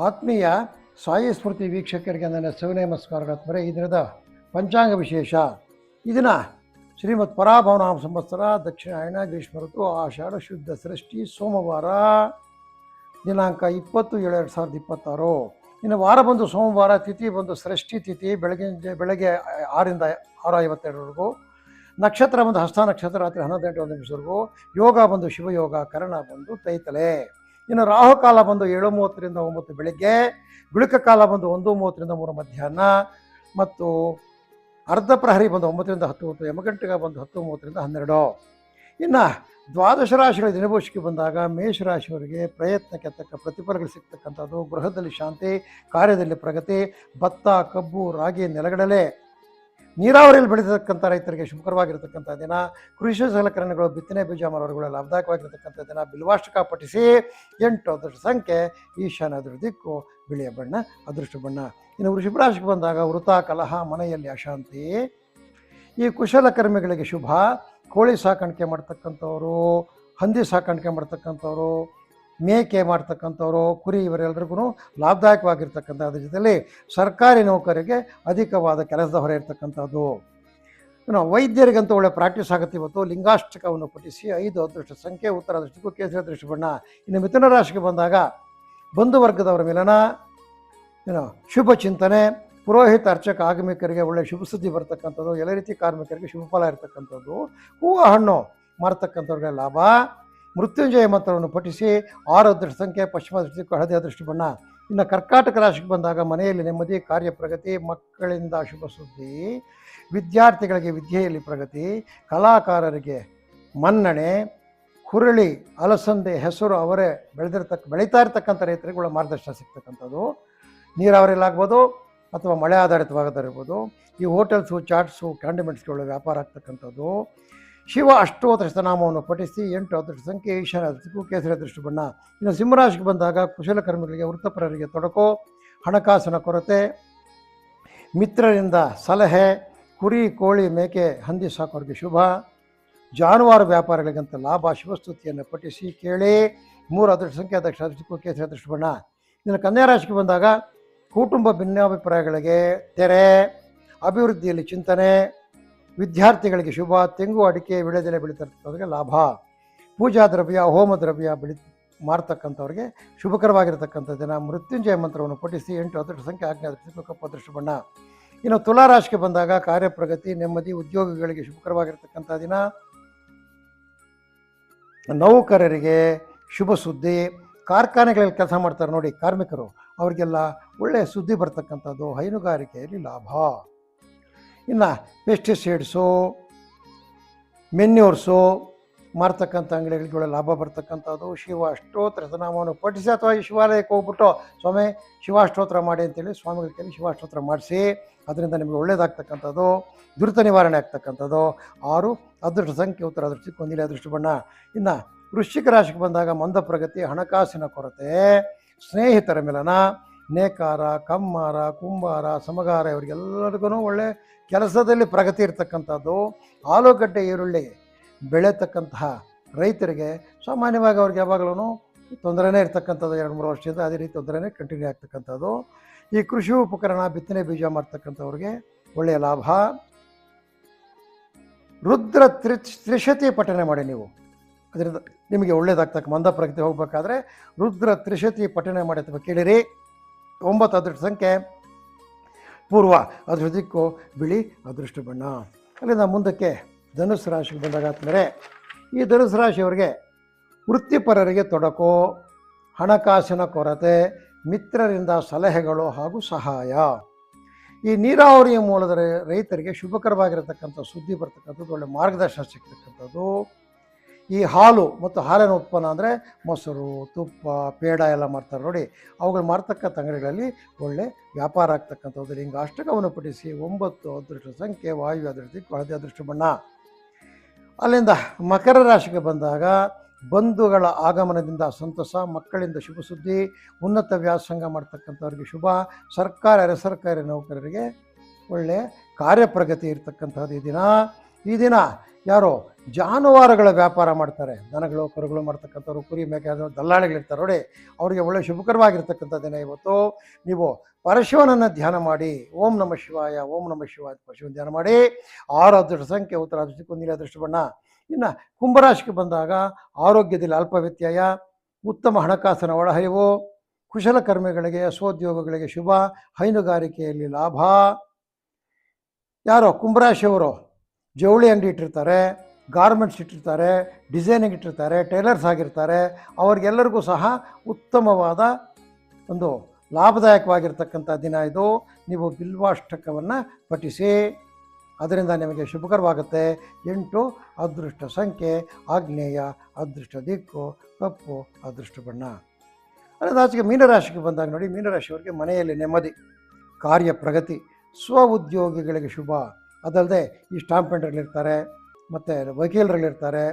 ಆತ್ಮೀಯ ಸಾಯಿ ಸ್ಮೃತಿ ವೀಕ್ಷಕರಿಗೆ ನನ್ನ ಸವಿನಯ ನಮಸ್ಕಾರಗಳಾತ್ಮರೆ. ಈ ದಿನದ ಪಂಚಾಂಗ ವಿಶೇಷ. ಈ ದಿನ ಶ್ರೀಮದ್ ಪರಾಭವನಾಮ ಸಂವತ್ಸರ ದಕ್ಷಿಣಾಯಣ ಗ್ರೀಷ್ಮ ಋತು ಆಷಾಢ ಶುದ್ಧ ಸೃಷ್ಟಿ ಸೋಮವಾರ ದಿನಾಂಕ 20/7/2026. ಇನ್ನು ವಾರ ಬಂದು ಸೋಮವಾರ, ತಿಥಿ ಬಂದು ಸೃಷ್ಟಿ ತಿಥಿ, ಬೆಳಗ್ಗೆ 6ರಿಂದ 6:52ವರೆಗೂ. ನಕ್ಷತ್ರ ಬಂದು ಹಸ್ತ ನಕ್ಷತ್ರ ರಾತ್ರಿ 11:11 ಯೋಗ ಬಂದು ಶಿವಯೋಗ, ಕರ್ಣ ಬಂದು ತೈತಲೆ. ಇನ್ನು ರಾಹುಕಾಲ ಬಂದು 7:30ರಿಂದ 9 ಬೆಳಗ್ಗೆ, ಗುಳಿಕ ಕಾಲ ಬಂದು 1:30ರಿಂದ 3 ಮಧ್ಯಾಹ್ನ, ಮತ್ತು ಅರ್ಧ ಪ್ರಹರಿ ಬಂದು 9ರಿಂದ 10, ಯಮಗಂಟೆಗ ಬಂದು 10:30ರಿಂದ 12. ಇನ್ನು ದ್ವಾದಶ ರಾಶಿಗಳ ದಿನಭೂಷಿಕೆ ಬಂದಾಗ ಮೇಷರಾಶಿಯವರಿಗೆ ಪ್ರಯತ್ನಕ್ಕೆ ತಕ್ಕ ಪ್ರತಿಫಲಗಳು ಸಿಗ್ತಕ್ಕಂಥದ್ದು, ಗೃಹದಲ್ಲಿ ಶಾಂತಿ, ಕಾರ್ಯದಲ್ಲಿ ಪ್ರಗತಿ, ಭತ್ತ, ಕಬ್ಬು, ರಾಗಿ, ನೆಲಗಡಲೆ, ನೀರಾವರಿಯಲ್ಲಿ ಬೆಳೆದಿರ್ತಕ್ಕಂಥ ರೈತರಿಗೆ ಶುಭಕರವಾಗಿರ್ತಕ್ಕಂಥ ದಿನ. ಕೃಷಿ ಸಲಕರಣೆಗಳು, ಬಿತ್ತನೆ ಬೀಜ ಮಾರುವವರುಗಳು ಲಾಭದಾಯಕವಾಗಿರ್ತಕ್ಕಂಥ ದಿನ. ಬಿಲ್ವಾಷ್ಟಕ ಪಠಿಸಿ. 8 ಅದೃಷ್ಟ ಸಂಖ್ಯೆ ಈಶಾನ್ಯ ದಿಕ್ಕು, ಬಿಳಿಯ ಬಣ್ಣ ಅದೃಷ್ಟ ಬಣ್ಣ. ಇನ್ನು ವೃಷಭ ರಾಶಿಗೆ ಬಂದಾಗ ವೃತ, ಕಲಹ, ಮನೆಯಲ್ಲಿ ಅಶಾಂತಿ. ಈ ಕುಶಲಕರ್ಮಿಗಳಿಗೆ ಶುಭ. ಕೋಳಿ ಸಾಕಾಣಿಕೆ ಮಾಡ್ತಕ್ಕಂಥವ್ರು, ಹಂದಿ ಸಾಕಾಣಿಕೆ ಮಾಡ್ತಕ್ಕಂಥವ್ರು, ಮೇಕೆ ಮಾಡ್ತಕ್ಕಂಥವ್ರು, ಕುರಿ, ಇವರೆಲ್ಲರಿಗೂ ಲಾಭದಾಯಕವಾಗಿರ್ತಕ್ಕಂಥ. ಅದ್ರ ಜೊತೆಯಲ್ಲಿ ಸರ್ಕಾರಿ ನೌಕರಿಗೆ ಅಧಿಕವಾದ ಕೆಲಸದ ಹೊರೆ ಇರ್ತಕ್ಕಂಥದ್ದು. ಇನ್ನು ವೈದ್ಯರಿಗಂತೂ ಒಳ್ಳೆ ಪ್ರಾಕ್ಟೀಸ್ ಆಗುತ್ತೆ ಇವತ್ತು. ಲಿಂಗಾಷ್ಟಕವನ್ನು ಪಠಿಸಿ. 5 ಅದೃಷ್ಟ ಸಂಖ್ಯೆ ಉತ್ತರ ದೃಷ್ಟಿಗೂ ಕೇಸರಿ ಅದೃಷ್ಟ ಬಣ್ಣ. ಇನ್ನು ಮಿಥುನ ರಾಶಿಗೆ ಬಂದಾಗ ಬಂಧು ವರ್ಗದವರ ಮಿಲನ, ಶುಭ ಚಿಂತನೆ, ಪುರೋಹಿತ, ಅರ್ಚಕ, ಆಗಮಿಕರಿಗೆ ಒಳ್ಳೆ ಶುಭ ಸುದ್ದಿ ಬರ್ತಕ್ಕಂಥದ್ದು. ಎಲ್ಲ ರೀತಿ ಕಾರ್ಮಿಕರಿಗೆ ಶುಭ ಫಲ ಇರತಕ್ಕಂಥದ್ದು. ಹೂವು ಹಣ್ಣು ಮಾರ್ತಕ್ಕಂಥವ್ರಿಗೆ ಲಾಭ. ಮೃತ್ಯುಂಜಯ ಮಂತ್ರವನ್ನು ಪಠಿಸಿ. 6 ಅದೃಷ್ಟ ಸಂಖ್ಯೆ ಪಶ್ಚಿಮ ದೃಷ್ಟಿಗೂ ಹಳದಿ ಅದೃಷ್ಟ ಬಣ್ಣ. ಇನ್ನು ಕರ್ಕಾಟಕ ರಾಶಿಗೆ ಬಂದಾಗ ಮನೆಯಲ್ಲಿ ನೆಮ್ಮದಿ, ಕಾರ್ಯ ಪ್ರಗತಿ, ಮಕ್ಕಳಿಂದ ಶುಭ ಸುದ್ದಿ, ವಿದ್ಯಾರ್ಥಿಗಳಿಗೆ ವಿದ್ಯೆಯಲ್ಲಿ ಪ್ರಗತಿ, ಕಲಾಕಾರರಿಗೆ ಮನ್ನಣೆ, ಹುರುಳಿ, ಅಲಸಂದೆ, ಹೆಸರು, ಅವರೇ ಬೆಳೀತಾ ಇರ್ತಕ್ಕಂಥ ರೈತರಿಗೆ ಒಳ್ಳೆ ಮಾರ್ಗದರ್ಶನ ಸಿಗ್ತಕ್ಕಂಥದ್ದು. ನೀರಾವರಿಯಲ್ಲಾಗ್ಬೋದು ಅಥವಾ ಮಳೆ ಆಧಾರಿತವಾಗದಿರ್ಬೋದು. ಈ ಹೋಟೆಲ್ಸು, ಚಾಟ್ಸು, ಕ್ಯಾಂಡಿಮೆಂಟ್ಸ್ಗೆ ಒಳ್ಳೆ ವ್ಯಾಪಾರ ಆಗ್ತಕ್ಕಂಥದ್ದು. ಶಿವ ಅಷ್ಟೋತ್ತರ ನಾಮವನ್ನು ಪಠಿಸಿ. 8 ಅದೃಷ್ಟ ಸಂಖ್ಯೆ ಈಶಾನ್ಯ ದೃಷ್ಟಿಗೂ ಕೇಸರಿ ಅದೃಷ್ಟ ಬಣ್ಣ. ಇನ್ನು ಸಿಂಹರಾಶಿಗೆ ಬಂದಾಗ ಕುಶಲಕರ್ಮಿಗಳಿಗೆ, ವೃತ್ತಪರರಿಗೆ ತೊಡಕು, ಹಣಕಾಸಿನ ಕೊರತೆ, ಮಿತ್ರರಿಂದ ಸಲಹೆ, ಕುರಿ, ಕೋಳಿ, ಮೇಕೆ, ಹಂದಿ ಸಾಕೋರಿಗೆ ಶುಭ. ಜಾನುವಾರು ವ್ಯಾಪಾರಿಗಳಿಗಂತ ಲಾಭ. ಶಿವಸ್ತುತಿಯನ್ನು ಪಠಿಸಿ ಕೇಳಿ. 3 ಅದೃಷ್ಟ ಸಂಖ್ಯೆ ದಕ್ಷಿಣ ದೃಷ್ಟಿಗೂ ಕೇಸರಿ ಅದೃಷ್ಟ ಬಣ್ಣ. ಇನ್ನು ಕನ್ಯಾ ರಾಶಿಗೆ ಬಂದಾಗ ಕುಟುಂಬ ಭಿನ್ನಾಭಿಪ್ರಾಯಗಳಿಗೆ ತೆರೆ, ಅಭಿವೃದ್ಧಿಯಲ್ಲಿ ಚಿಂತನೆ, ವಿದ್ಯಾರ್ಥಿಗಳಿಗೆ ಶುಭ. ತೆಂಗು, ಅಡಿಕೆ, ವಿಳೆದೆಲೆ ಬೆಳೀತಕ್ಕಂಥವ್ರಿಗೆ ಲಾಭ. ಪೂಜಾ ದ್ರವ್ಯ, ಹೋಮ ದ್ರವ್ಯ ಮಾರ್ತಕ್ಕಂಥವ್ರಿಗೆ ಶುಭಕರವಾಗಿರ್ತಕ್ಕಂಥ ದಿನ. ಮೃತ್ಯುಂಜಯ ಮಂತ್ರವನ್ನು ಪಠಿಸಿ. 8 ಅದೃಷ್ಟ ಸಂಖ್ಯೆ ಆಗ್ನೇಯ ದೃಷ್ಟಿಗೂ ಕಪ್ಪು ಅದೃಷ್ಟ ಬಣ್ಣ. ಇನ್ನು ತುಲಾ ರಾಶಿಗೆ ಬಂದಾಗ ಕಾರ್ಯಪ್ರಗತಿ, ನೆಮ್ಮದಿ, ಉದ್ಯೋಗಿಗಳಿಗೆ ಶುಭಕರವಾಗಿರ್ತಕ್ಕಂಥ ದಿನ. ನೌಕರರಿಗೆ ಶುಭ ಸುದ್ದಿ. ಕಾರ್ಖಾನೆಗಳಲ್ಲಿ ಕೆಲಸ ಮಾಡ್ತಾರೆ ನೋಡಿ ಕಾರ್ಮಿಕರು, ಅವರಿಗೆಲ್ಲ ಒಳ್ಳೆಯ ಸುದ್ದಿ ಬರ್ತಕ್ಕಂಥದ್ದು. ಹೈನುಗಾರಿಕೆಯಲ್ಲಿ ಲಾಭ. ಇನ್ನು ಪೆಸ್ಟಿಸೈಡ್ಸು, ಮೆನ್ಯೂರ್ಸು ಮಾರ್ತಕ್ಕಂಥ ಅಂಗಡಿಗಳಿಗೆ ಒಳ್ಳೆ ಲಾಭ ಬರ್ತಕ್ಕಂಥದ್ದು. ಶಿವ ಅಷ್ಟೋತ್ತರ ನಾಮವನ್ನು ಪಠಿಸಿ ಅಥವಾ ಈ ಶಿವಾಲಯಕ್ಕೆ ಹೋಗ್ಬಿಟ್ಟು ಸ್ವಾಮಿ ಶಿವಾಷ್ಟೋತ್ರ ಮಾಡಿ ಅಂತೇಳಿ ಸ್ವಾಮಿಗಳ ಕೈಲಿ ಶಿವಾಷ್ಟೋತ್ರ ಮಾಡಿಸಿ. ಅದರಿಂದ ನಿಮಗೆ ಒಳ್ಳೆಯದಾಗ್ತಕ್ಕಂಥದ್ದು, ದುರಿತ ನಿವಾರಣೆ ಆಗ್ತಕ್ಕಂಥದ್ದು. 6 ಅದೃಷ್ಟ ಸಂಖ್ಯೆ ಉತ್ತರ ದೃಷ್ಟಿಗೆ ನೀಲಿ ಅದೃಷ್ಟ ಬಣ್ಣ. ಇನ್ನು ವೃಶ್ಚಿಕ ರಾಶಿಗೆ ಬಂದಾಗ ಮಂದ ಪ್ರಗತಿ, ಹಣಕಾಸಿನ ಕೊರತೆ, ಸ್ನೇಹಿತರ ಮಿಲನ, ನೇಕಾರ, ಕಮ್ಮಾರ, ಕುಂಬಾರ, ಸಮಗಾರ ಇವರಿಗೆಲ್ಲರಿಗೂ ಒಳ್ಳೆ ಕೆಲಸದಲ್ಲಿ ಪ್ರಗತಿ ಇರ್ತಕ್ಕಂಥದ್ದು. ಆಲೂಗಡ್ಡೆ, ಈರುಳ್ಳಿ ಬೆಳೆತಕ್ಕಂತಹ ರೈತರಿಗೆ ಸಾಮಾನ್ಯವಾಗಿ ಅವ್ರಿಗೆ ಯಾವಾಗಲೂ ತೊಂದರೆನೇ ಇರ್ತಕ್ಕಂಥದ್ದು. 2-3 ವರ್ಷದಿಂದ ಅದೇ ರೀತಿ ತೊಂದರೆನೇ ಕಂಟಿನ್ಯೂ ಆಗ್ತಕ್ಕಂಥದ್ದು. ಈ ಕೃಷಿ ಉಪಕರಣ, ಬಿತ್ತನೆ ಬೀಜ ಮಾಡ್ತಕ್ಕಂಥವ್ರಿಗೆ ಒಳ್ಳೆಯ ಲಾಭ. ರುದ್ರ ತ್ರಿಶತಿ ಪಠನೆ ಮಾಡಿ ನೀವು, ಅದರಿಂದ ನಿಮಗೆ ಒಳ್ಳೆಯದಾಗ್ತಕ್ಕ. ಮಂದ ಪ್ರಗತಿ ಹೋಗಬೇಕಾದ್ರೆ ರುದ್ರ ತ್ರಿಶತಿ ಪಠನೆ ಮಾಡಿ ಅಥವಾ ಕೇಳಿರಿ. 9 ಅದೃಷ್ಟ ಸಂಖ್ಯೆ ಪೂರ್ವ ಅದೃಷ್ಟ ದಿಕ್ಕು, ಬಿಳಿ ಅದೃಷ್ಟ ಬಣ್ಣ. ಅಲ್ಲಿಂದ ಮುಂದಕ್ಕೆ ಧನುಸ್ಸು ರಾಶಿಗೆ ಬಂದಾಗ ಆದಮೇಲೆ ಈ ಧನುಸ್ಸು ರಾಶಿಯವರಿಗೆ ವೃತ್ತಿಪರರಿಗೆ ತೊಡಕು, ಹಣಕಾಸಿನ ಕೊರತೆ, ಮಿತ್ರರಿಂದ ಸಲಹೆಗಳು ಹಾಗೂ ಸಹಾಯ. ಈ ನೀರಾವರಿಯ ಮೂಲದ ರೈತರಿಗೆ ಶುಭಕರವಾಗಿರತಕ್ಕಂಥ ಸುದ್ದಿ ಬರ್ತಕ್ಕಂಥದ್ದು, ಒಳ್ಳೆ ಮಾರ್ಗದರ್ಶನ ಸಿಗ್ತಕ್ಕಂಥದ್ದು. ಈ ಹಾಲು ಮತ್ತು ಹಾಲಿನ ಉತ್ಪನ್ನ ಅಂದರೆ ಮೊಸರು, ತುಪ್ಪ, ಪೇಡ ಎಲ್ಲ ಮಾಡ್ತಾರೆ ನೋಡಿ, ಅವುಗಳು ಮಾರ್ತಕ್ಕಂಥ ಅಂಗಡಿಗಳಲ್ಲಿ ಒಳ್ಳೆ ವ್ಯಾಪಾರ ಆಗ್ತಕ್ಕಂಥದ್ದು. ಲಿಂಗಾಷ್ಟಕವನ್ನು ಪಠಿಸಿ. 9 ಅದೃಷ್ಟ ಸಂಖ್ಯೆ ವಾಯು ಅದೃಷ್ಟ ಹಳದಿ ಅದೃಷ್ಟ ಬಣ್ಣ. ಅಲ್ಲಿಂದ ಮಕರ ರಾಶಿಗೆ ಬಂದಾಗ ಬಂಧುಗಳ ಆಗಮನದಿಂದ ಸಂತಸ, ಮಕ್ಕಳಿಂದ ಶುಭ ಸುದ್ದಿ, ಉನ್ನತ ವ್ಯಾಸಂಗ ಮಾಡ್ತಕ್ಕಂಥವ್ರಿಗೆ ಶುಭ. ಸರ್ಕಾರ, ಅರೆ ಸರ್ಕಾರಿ ನೌಕರರಿಗೆ ಒಳ್ಳೆಯ ಕಾರ್ಯಪ್ರಗತಿ ಇರ್ತಕ್ಕಂಥದ್ದು ಈ ದಿನ. ಯಾರೋ ಜಾನುವಾರುಗಳ ವ್ಯಾಪಾರ ಮಾಡ್ತಾರೆ, ದನಗಳು ಕರುಗಳು ಮಾಡ್ತಕ್ಕಂಥವ್ರು, ಕುರಿ ಮೇಕೆ ದಲ್ಲಾಳಿಗಳಿರ್ತಾರೆ ನೋಡಿ, ಅವರಿಗೆ ಒಳ್ಳೆ ಶುಭಕರವಾಗಿರ್ತಕ್ಕಂಥ ದಿನ ಇವತ್ತು. ನೀವು ಪರಶಿವನನ್ನು ಧ್ಯಾನ ಮಾಡಿ, ಓಂ ನಮಃ ಶಿವಾಯ ಓಂ ನಮಃ ಶಿವಾಯ ಪರಶಿವನ ಧ್ಯಾನ ಮಾಡಿ. 6 ಅದೃಷ್ಟ ಸಂಖ್ಯೆ ಉತ್ತರ ಅದೃಷ್ಟಕ್ಕೆ ನೀಲಿ ಅದೃಷ್ಟ ಬಣ್ಣ. ಇನ್ನು ಕುಂಭರಾಶಿಗೆ ಬಂದಾಗ ಆರೋಗ್ಯದಲ್ಲಿ ಅಲ್ಪ ವ್ಯತ್ಯಯ, ಉತ್ತಮ ಹಣಕಾಸಿನ ಒಳಹರಿವು, ಕುಶಲಕರ್ಮಿಗಳಿಗೆ ಸ್ವೋದ್ಯೋಗಗಳಿಗೆ ಶುಭ, ಹೈನುಗಾರಿಕೆಯಲ್ಲಿ ಲಾಭ. ಯಾರೋ ಕುಂಭರಾಶಿಯವರು ಜವಳಿ ಅಂಗಡಿ ಇಟ್ಟಿರ್ತಾರೆ, ಗಾರ್ಮೆಂಟ್ಸ್ ಇಟ್ಟಿರ್ತಾರೆ, ಡಿಸೈನಿಂಗ್ ಇಟ್ಟಿರ್ತಾರೆ, ಟೈಲರ್ಸ್ ಆಗಿರ್ತಾರೆ, ಅವ್ರಿಗೆಲ್ಲರಿಗೂ ಸಹ ಉತ್ತಮವಾದ ಒಂದು ಲಾಭದಾಯಕವಾಗಿರ್ತಕ್ಕಂಥ ದಿನ ಇದು. ನೀವು ಬಿಲ್ವಾಷ್ಟಕವನ್ನು ಪಠಿಸಿ, ಅದರಿಂದ ನಿಮಗೆ ಶುಭಕರವಾಗುತ್ತೆ. 8 ಅದೃಷ್ಟ ಸಂಖ್ಯೆ ಆಗ್ನೇಯ, ಅದೃಷ್ಟ ದಿಕ್ಕು ಕಪ್ಪು, ಅದೃಷ್ಟ ಬಣ್ಣ. ಅದರಾಚೆಗೆ ಮೀನರಾಶಿಗೆ ಬಂದಾಗ ನೋಡಿ, ಮೀನರಾಶಿಯವರಿಗೆ ಮನೆಯಲ್ಲಿ ನೆಮ್ಮದಿ, ಕಾರ್ಯ ಪ್ರಗತಿ, ಸ್ವ ಉದ್ಯೋಗಿಗಳಿಗೆ ಶುಭ. ಅದಲ್ಲದೆ ಈ ಸ್ಟಾಂಪ್ ಪೇಂಟರ್ಗಳಿರ್ತಾರೆ, ಮತ್ತು ವಕೀಲರುಗಳಿರ್ತಾರೆ,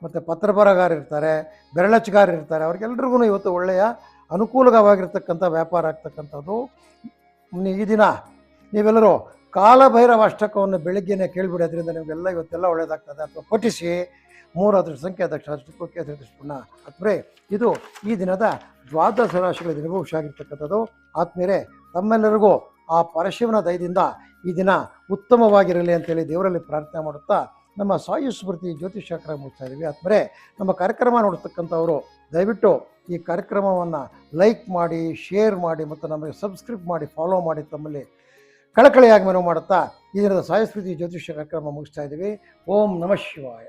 ಮತ್ತು ಪತ್ರಬರಹಗಾರರಿರ್ತಾರೆ, ಬೆರಳಚ್ಚಗಾರರಿರ್ತಾರೆ, ಅವ್ರಿಗೆಲ್ರಿಗೂ ಇವತ್ತು ಒಳ್ಳೆಯ ಅನುಕೂಲವಾಗಿರ್ತಕ್ಕಂಥ ವ್ಯಾಪಾರ ಆಗ್ತಕ್ಕಂಥದ್ದು. ಈ ದಿನ ನೀವೆಲ್ಲರೂ ಕಾಲಭೈರವ ಅಷ್ಟಕವನ್ನು ಬೆಳಗ್ಗೆನೇ ಕೇಳಿಬಿಡಿ, ಅದರಿಂದ ನಿಮಗೆಲ್ಲ ಇವತ್ತೆಲ್ಲ ಒಳ್ಳೆಯದಾಗ್ತದೆ. ಅಥವಾ ಪಠಿಸಿ. 3 ಅದೃಷ್ಟ ಸಂಖ್ಯೆ ಅದೃಷ್ಟ ಅದೃಷ್ಟಪೂರ್ಣ ಅಥವಾ ಇದು ಈ ದಿನದ ದ್ವಾದಶ ರಾಶಿಗಳ ದಿನಭವಿಷ್ಯ ಆಗಿರ್ತಕ್ಕಂಥದ್ದು. ಆತ್ಮೀಯರೇ, ತಮ್ಮೆಲ್ಲರಿಗೂ ಆ ಪರಶಿವನ ದಯದಿಂದ ಈ ದಿನ ಉತ್ತಮವಾಗಿರಲಿ ಅಂತೇಳಿ ದೇವರಲ್ಲಿ ಪ್ರಾರ್ಥನೆ ಮಾಡುತ್ತಾ ನಮ್ಮ ಸಾಯಿ ಸ್ಮೃತಿ ಜ್ಯೋತಿಷ್ ಚಕ್ರ ಮುಗಿಸ್ತಾ ಇದ್ದೀವಿ. ಆದ್ಮೇಲೆ ನಮ್ಮ ಕಾರ್ಯಕ್ರಮ ನೋಡ್ತಕ್ಕಂಥವರು ದಯವಿಟ್ಟು ಈ ಕಾರ್ಯಕ್ರಮವನ್ನು ಲೈಕ್ ಮಾಡಿ, ಶೇರ್ ಮಾಡಿ ಮತ್ತು ನಮಗೆ ಸಬ್ಸ್ಕ್ರೈಬ್ ಮಾಡಿ, ಫಾಲೋ ಮಾಡಿ ತಮ್ಮಲ್ಲಿ ಕಳಕಳಿಯಾಗಿ ಮನವಿ ಮಾಡುತ್ತಾ ಈ ದಿನದ ಸಾಯಿ ಸ್ಮೃತಿ ಜ್ಯೋತಿಷ ಕಾರ್ಯಕ್ರಮ ಮುಗಿಸ್ತಾ ಇದ್ದೀವಿ. ಓಂ ನಮಃ ಶಿವಾಯ.